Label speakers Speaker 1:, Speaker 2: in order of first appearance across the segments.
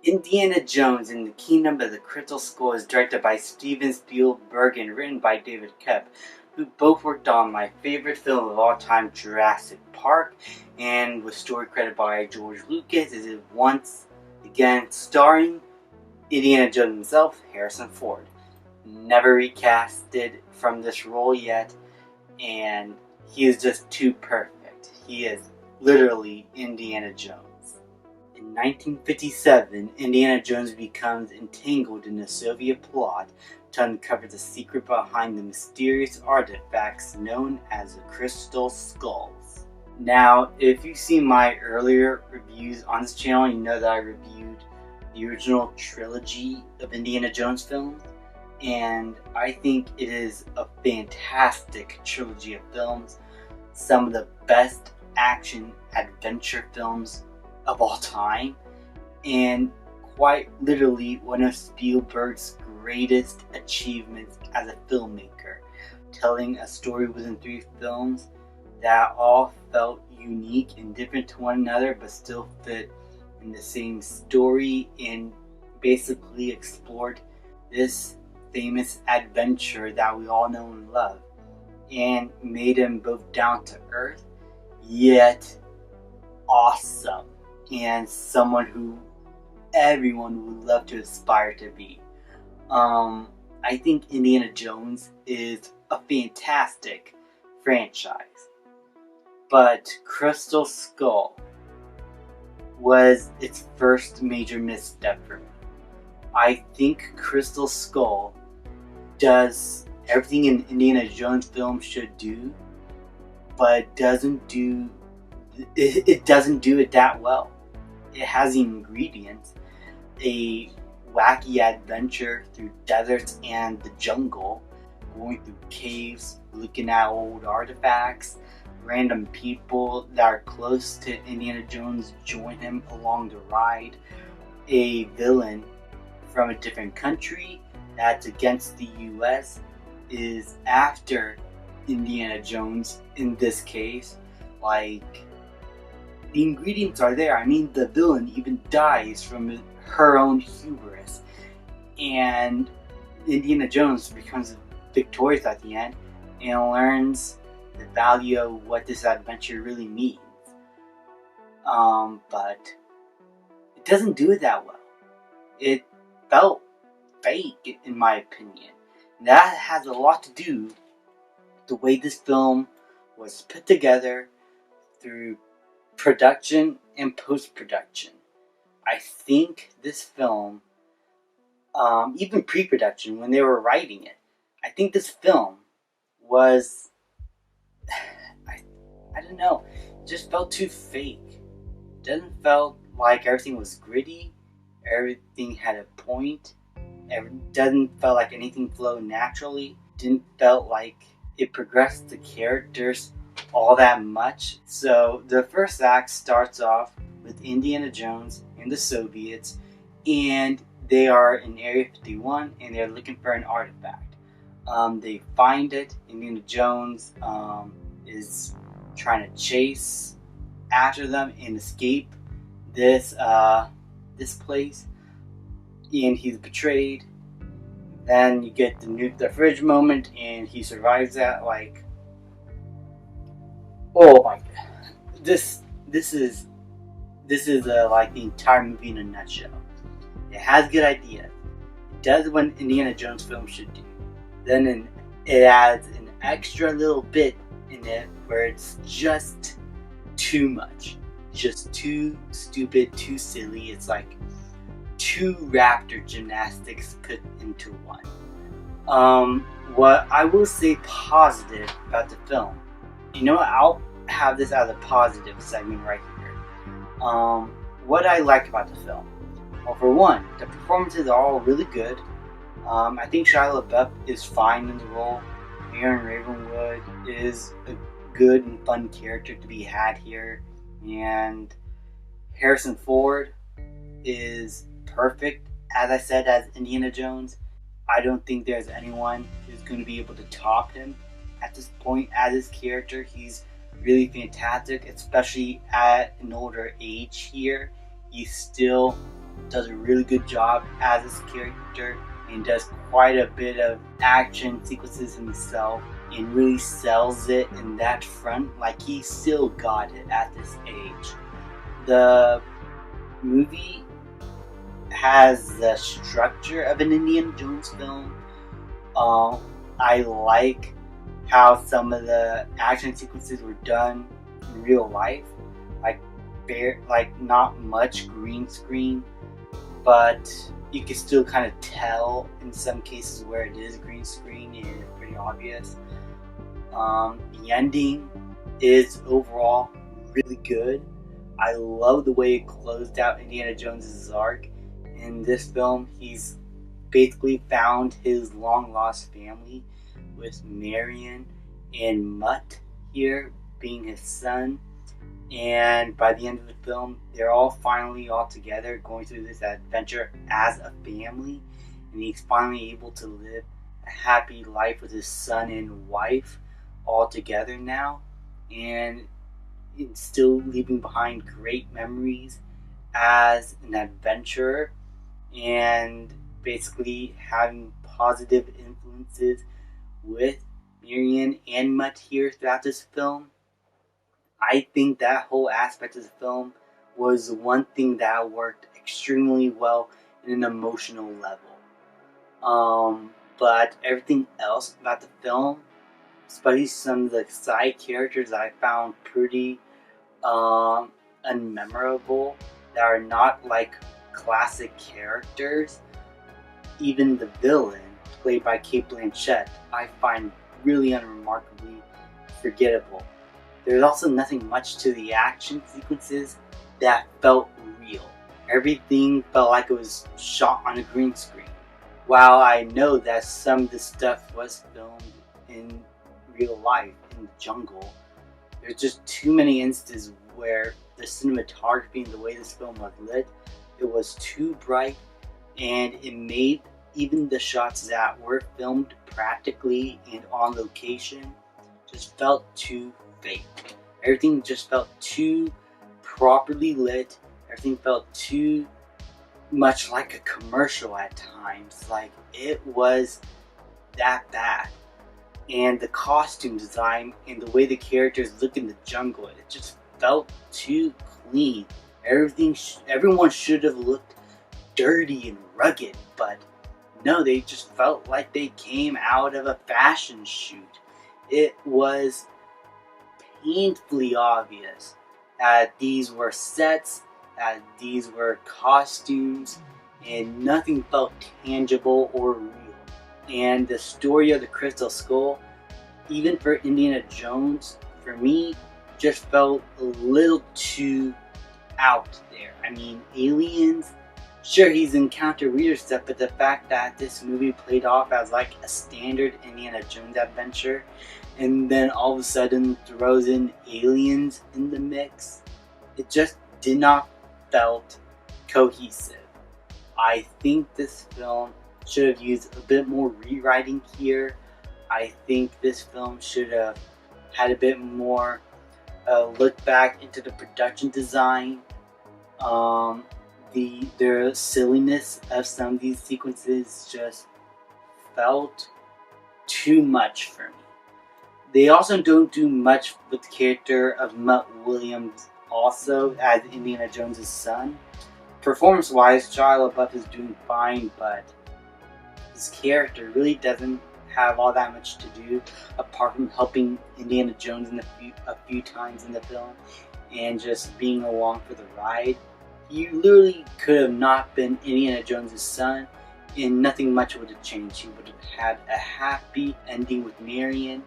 Speaker 1: Indiana Jones and the Kingdom of the Crystal Skull is directed by Steven Spielberg and written by David Koepp, who both worked on my favorite film of all time, Jurassic Park, and with story credited by George Lucas. It is once again starring Indiana Jones himself, Harrison Ford. Never recasted from this role yet, and he is just too perfect. He is literally Indiana Jones. In 1957, Indiana Jones becomes entangled in a Soviet plot to uncover the secret behind the mysterious artifacts known as the Crystal Skulls. Now, if you've seen my earlier reviews on this channel, you know that I reviewed the original trilogy of Indiana Jones films, and I think it is a fantastic trilogy of films, some of the best action adventure films of all time, and quite literally one of Spielberg's greatest achievements as a filmmaker, telling a story within 3 films that all felt unique and different to one another but still fit in the same story and basically explored this famous adventure that we all know and love, and made him both down to earth yet awesome, and someone who everyone would love to aspire to be. I think Indiana Jones is a fantastic franchise, but Crystal Skull was its first major misstep for me. I think Crystal Skull does everything an Indiana Jones film should do, but it doesn't do it that well. It has the ingredients, a wacky adventure through deserts and the jungle, going through caves, looking at old artifacts, random people that are close to Indiana Jones join him along the ride, a villain from a different country that's against the US is after Indiana Jones in this case. Like, the ingredients are there. I mean, the villain even dies from her own hubris, and Indiana Jones becomes victorious at the end and learns the value of what this adventure really means. But it doesn't do it that well. It felt fake, in my opinion. And that has a lot to do with the way this film was put together through production and post-production. I think this film, even pre-production when they were writing it, I think this film was, I don't know, it just felt too fake. It doesn't felt like everything was gritty, everything had a point, it doesn't feel like anything flowed naturally, didn't felt like it progressed the characters all that much. So the first act starts off with Indiana Jones and the Soviets, and they are in Area 51 and they're looking for an artifact. They find it. Indiana Jones is trying to chase after them and escape this place, and he's betrayed. Then you get the nuke the fridge moment, and he survives that. Like, oh my god, this is like the entire movie in a nutshell. It has good ideas. It does what Indiana Jones film should do. Then it adds an extra little bit in it where it's just too much, just too stupid, too silly. It's like 2 raptor gymnastics put into one. What I will say positive about the film, I'll have this as a positive segment right here. What I like about the film. Well, for one, the performances are all really good. I think Shia LaBeouf is fine in the role. Aaron Ravenwood is a good and fun character to be had here. And Harrison Ford is perfect, as I said, as Indiana Jones. I don't think there's anyone who's going to be able to top him at this point as his character. He's really fantastic, especially at an older age here. He's still does a really good job as his character and does quite a bit of action sequences himself and really sells it in that front. Like, he still got it at this age. The movie has the structure of an Indiana Jones film. I like how some of the action sequences were done in real life, like not much green screen, but you can still kind of tell in some cases where it is green screen, and it's pretty obvious. The ending is overall really good. I love the way it closed out Indiana Jones' arc. In this film, he's basically found his long lost family, with Marion and Mutt here being his son. And by the end of the film, they're all finally all together, going through this adventure as a family. And he's finally able to live a happy life with his son and wife all together now. And it's still leaving behind great memories as an adventurer, and basically having positive influences with Marion and Mutt here throughout this film. I think that whole aspect of the film was one thing that worked extremely well in an emotional level. But everything else about the film, especially some of the side characters, I found pretty unmemorable, that are not like classic characters. Even the villain, played by Cate Blanchett, I find really unremarkably forgettable. There's also nothing much to the action sequences that felt real. Everything felt like it was shot on a green screen. While I know that some of the stuff was filmed in real life in the jungle, there's just too many instances where the cinematography and the way this film was lit, it was too bright, and it made even the shots that were filmed practically and on location just felt too fake. Everything just felt too properly lit. Everything felt too much like a commercial at times. Like, it was that bad. And the costume design and the way the characters look in the jungle, it just felt too clean. Everyone should have looked dirty and rugged, but no, they just felt like they came out of a fashion shoot. It was painfully obvious that these were sets, that these were costumes, and nothing felt tangible or real. And the story of the Crystal Skull, even for Indiana Jones, for me, just felt a little too out there. I mean, aliens, sure, he's encountered weirder stuff, but the fact that this movie played off as like a standard Indiana Jones adventure, and then all of a sudden throws in aliens in the mix, it just did not felt cohesive. I think this film should have used a bit more rewriting here. I think this film should have had a bit more look back into the production design. The silliness of some of these sequences just felt too much for me. They also don't do much with the character of Mutt Williams also as Indiana Jones' son. Performance-wise, Shia LaBeouf is doing fine, but his character really doesn't have all that much to do apart from helping Indiana Jones in a few times in the film and just being along for the ride. He literally could have not been Indiana Jones' son, and nothing much would have changed. He would have had a happy ending with Marion.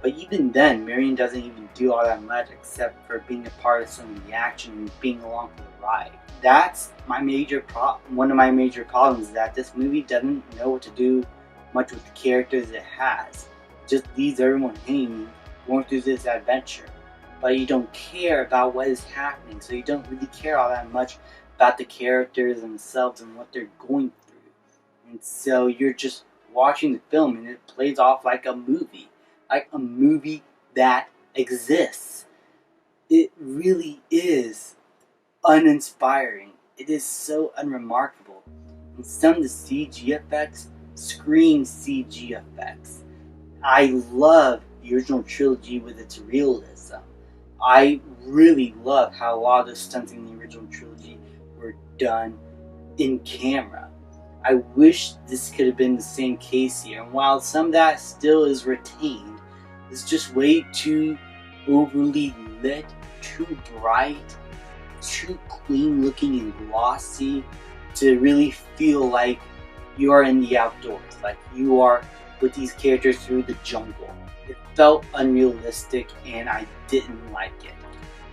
Speaker 1: But even then, Marion doesn't even do all that much except for being a part of some of the action and being along for the ride. That's my major one of my major problems, is that this movie doesn't know what to do much with the characters it has. It just leaves everyone hanging, going through this adventure. But you don't care about what is happening, so you don't really care all that much about the characters themselves and what they're going through. And so you're just watching the film and it plays off like a movie that exists. It really is uninspiring. it is so unremarkable. And some of the CG effects scream CG effects. I love the original trilogy with its realism. I really love how a lot of the stunts in the original trilogy were done in camera. I wish this could have been the same case here, and while some of that still is retained, it's just way too overly lit, too bright, too clean looking and glossy to really feel like you are in the outdoors, like you are with these characters through the jungle. It felt unrealistic and I didn't like it.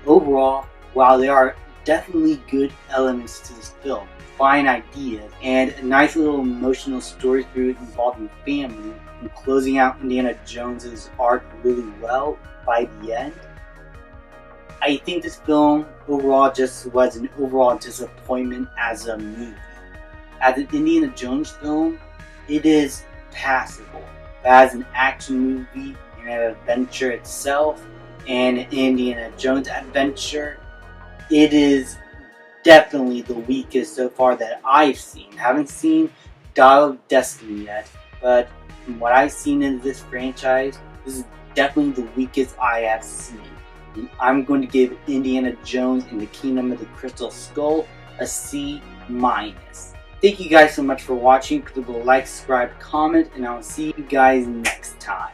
Speaker 1: Overall, while there are definitely good elements to this film, fine ideas, and a nice little emotional story through it involving family, and closing out Indiana Jones's arc really well by the end, I think this film overall just was an overall disappointment as a movie. As an Indiana Jones film, it is passable. But as an action movie and an adventure itself, and an Indiana Jones adventure, it is definitely the weakest so far that I've seen. Haven't seen Dial of Destiny yet, but from what I've seen in this franchise, this is definitely the weakest I have seen. And I'm going to give Indiana Jones and the Kingdom of the Crystal Skull a C-. Thank you guys so much for watching. Please like, subscribe, comment, and I'll see you guys next time.